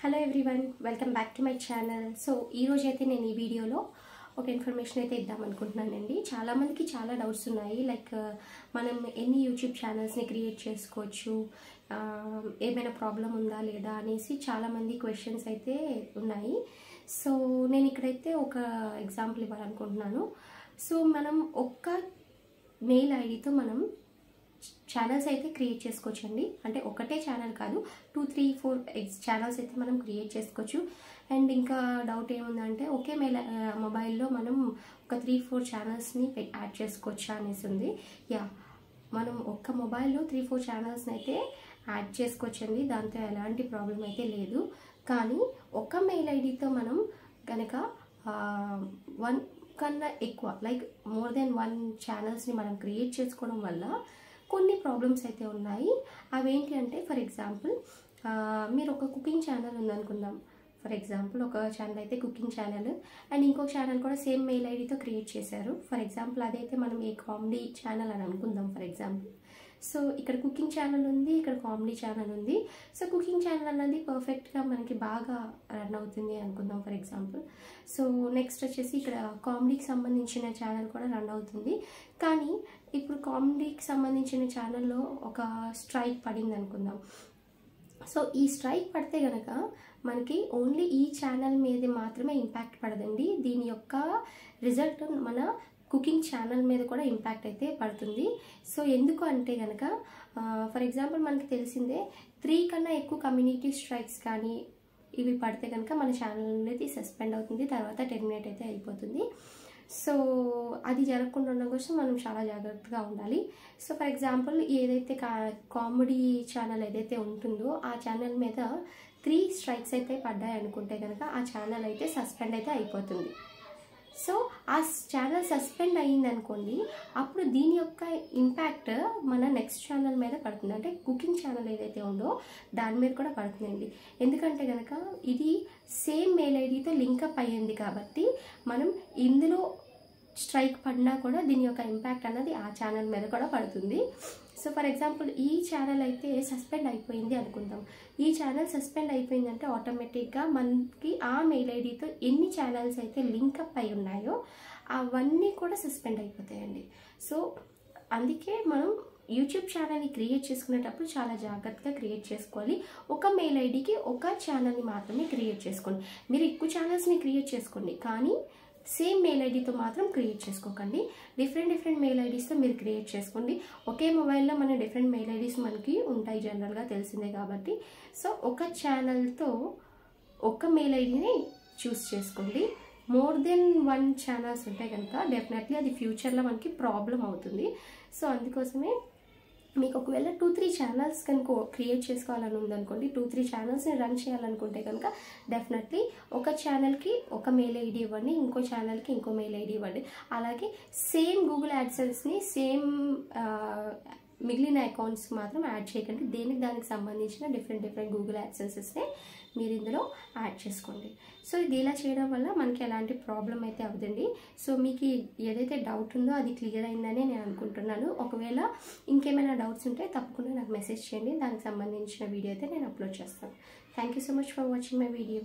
Hello everyone, welcome back to my channel. So ఈరోజు అయితే నేను ఈ వీడియోలో ఒక ఇన్ఫర్మేషన్ అయితే ఇద్దాం అనుకుంటున్నానండి. చాలామందికి చాలా డౌట్స్ ఉన్నాయి. లైక్ మనం ఎన్ని యూట్యూబ్ ఛానల్స్ని క్రియేట్ చేసుకోవచ్చు, ఏమైనా ప్రాబ్లం ఉందా లేదా అనేసి చాలామంది క్వశ్చన్స్ అయితే ఉన్నాయి. సో నేను ఇక్కడైతే ఒక ఎగ్జాంపుల్ ఇవ్వాలనుకుంటున్నాను. సో మనం ఒక్క మెయిల్ ఐడితో మనం ఛానల్స్ అయితే క్రియేట్ చేసుకోవచ్చండి. అంటే ఒకటే ఛానల్ కాదు, 2, 3, 4 ఛానల్స్ అయితే మనం క్రియేట్ చేసుకోవచ్చు. అండ్ ఇంకా డౌట్ ఏముందంటే ఒకే మొబైల్లో మనం ఒక 3-4 ఛానల్స్ని యాడ్ చేసుకోవచ్చా అనేసి ఉంది. మనం ఒక్క మొబైల్లో 3-4 ఛానల్స్ని అయితే యాడ్ చేసుకోవచ్చండి. దాంతో ఎలాంటి ప్రాబ్లం అయితే లేదు. కానీ ఒక మెయిల్ ఐడితో మనం కనుక 1 కన్నా ఎక్కువ లైక్ మోర్ దెన్ 1 ఛానల్స్ని మనం క్రియేట్ చేసుకోవడం వల్ల కొన్ని ప్రాబ్లమ్స్ అయితే ఉన్నాయి. అవేంటి అంటే, ఫర్ ఎగ్జాంపుల్ మీరు ఒక కుకింగ్ ఛానల్ ఉందనుకుందాం. ఫర్ ఎగ్జాంపుల్ ఒక ఛానల్ అయితే కుకింగ్ ఛానల్ అండ్ ఇంకో ఛానల్ కూడా సేమ్ మెయిల్ ఐడితో క్రియేట్ చేశారు. ఫర్ ఎగ్జాంపుల్ అదైతే మనం ఏ కామెడీ ఛానల్ అని అనుకుందాం ఫర్ ఎగ్జాంపుల్. సో ఇక్కడ కుకింగ్ ఛానల్ ఉంది, ఇక్కడ కామెడీ ఛానల్ ఉంది. సో కుకింగ్ ఛానల్ అన్నది పర్ఫెక్ట్గా మనకి బాగా రన్ అవుతుంది అనుకుందాం ఫర్ ఎగ్జాంపుల్. సో నెక్స్ట్ వచ్చేసి ఇక్కడ కామెడీకి సంబంధించిన ఛానల్ కూడా రన్ అవుతుంది. కానీ ఇప్పుడు కామెడీకి సంబంధించిన ఛానల్లో ఒక స్ట్రైక్ పడింది అనుకుందాం. సో ఈ స్ట్రైక్ పడితే కనుక మనకి ఓన్లీ ఈ ఛానల్ మీద మాత్రమే ఇంపాక్ట్ పడదండి. దీని యొక్క రిజల్ట్ మన కుకింగ్ ఛానల్ మీద కూడా ఇంపాక్ట్ అయితే పడుతుంది. సో ఎందుకు అంటే కనుక ఫర్ ఎగ్జాంపుల్ మనకి తెలిసిందే 3 కన్నా ఎక్కువ కమ్యూనిటీ స్ట్రైక్స్ కానీ ఇవి పడితే కనుక మన ఛానల్ అనేది సస్పెండ్ అవుతుంది, తర్వాత టెర్మినేట్ అయితే అయిపోతుంది. సో అది జరగకుండా ఉండడం కోసం మనం చాలా జాగ్రత్తగా ఉండాలి. సో ఫర్ ఎగ్జాంపుల్ ఏదైతే కామెడీ ఛానల్ ఏదైతే ఉంటుందో ఆ ఛానల్ మీద 3 స్ట్రైక్స్ అయితే పడ్డాయి అనుకుంటే కనుక ఆ ఛానల్ అయితే సస్పెండ్ అయితే అయిపోతుంది. సో ఆ ఛానల్ సస్పెండ్ అయ్యింది అనుకోండి, అప్పుడు దీని యొక్క ఇంపాక్ట్ మన నెక్స్ట్ ఛానల్ మీద పడుతుంది. అంటే కుకింగ్ ఛానల్ ఏదైతే ఉందో దాని మీద కూడా పడుతుందండి. ఎందుకంటే కనుక ఇది సేమ్ మెయిల్ ఐడితో లింకప్ అయ్యింది కాబట్టి మనం ఇందులో స్ట్రైక్ పడినా కూడా దీని యొక్క ఇంపాక్ట్ అన్నది ఆ ఛానల్ మీద కూడా పడుతుంది. సో ఫర్ ఎగ్జాంపుల్ ఈ ఛానల్ అయితే సస్పెండ్ అయిపోయింది అనుకుందాం. ఈ ఛానల్ సస్పెండ్ అయిపోయిందంటే ఆటోమేటిక్గా మనకి ఆ మెయిల్ ఐడితో ఎన్ని ఛానల్స్ అయితే లింకప్ అయి ఉన్నాయో అవన్నీ కూడా సస్పెండ్ అయిపోతాయండి. సో అందుకే మనం యూట్యూబ్ ఛానల్ని క్రియేట్ చేసుకునేటప్పుడు చాలా జాగ్రత్తగా క్రియేట్ చేసుకోవాలి. ఒక మెయిల్ ఐడికి ఒక ఛానల్ని మాత్రమే క్రియేట్ చేసుకోండి. మీరు ఎక్కువ ఛానల్స్ని క్రియేట్ చేసుకోండి, కానీ సేమ్ మెయిల్ ఐడితో మాత్రం క్రియేట్ చేసుకోకండి. డిఫరెంట్ మెయిల్ ఐడీస్తో మీరు క్రియేట్ చేసుకోండి. ఒకే మొబైల్లో మన డిఫరెంట్ మెయిల్ ఐడీస్ మనకి ఉంటాయి, జనరల్గా తెలిసిందే కాబట్టి. సో ఒక ఛానల్తో ఒక మెయిల్ ఐడిని చూస్ చేసుకోండి. మోర్ దెన్ 1 ఛానల్స్ ఉంటాయి కనుక డెఫినెట్లీ అది ఫ్యూచర్లో మనకి ప్రాబ్లం అవుతుంది. సో అందుకోసమే మీకు ఒకవేళ 2-3 ఛానల్స్ కనుక క్రియేట్ చేసుకోవాలని ఉందనుకోండి, 2-3 ఛానల్స్ని రన్ చేయాలనుకుంటే కనుక డెఫినెట్లీ ఒక ఛానల్కి ఒక మెయిల్ ఐడి ఇవ్వండి, ఇంకో ఛానల్కి ఇంకో మెయిల్ ఐడి ఇవ్వండి. అలాగే సేమ్ గూగుల్ యాడ్సెన్స్ని సేమ్ మిగిలిన అకౌంట్స్ మాత్రం యాడ్ చేయకండి. దానికి సంబంధించిన డిఫరెంట్ గూగుల్ యాడ్సెన్సెస్ని మీరు ఇందులో యాడ్ చేసుకోండి. సో ఇది ఇలా చేయడం వల్ల మనకి ఎలాంటి ప్రాబ్లం అయితే అవ్వదండి. సో మీకు ఏదైతే డౌట్ ఉందో అది క్లియర్ అయిందని నేను అనుకుంటున్నాను. ఒకవేళ ఇంకేమైనా డౌట్స్ ఉంటే తప్పకుండా నాకు మెసేజ్ చేయండి. దానికి సంబంధించిన వీడియో అయితే నేను అప్లోడ్ చేస్తాను. Thank you so much for watching my video.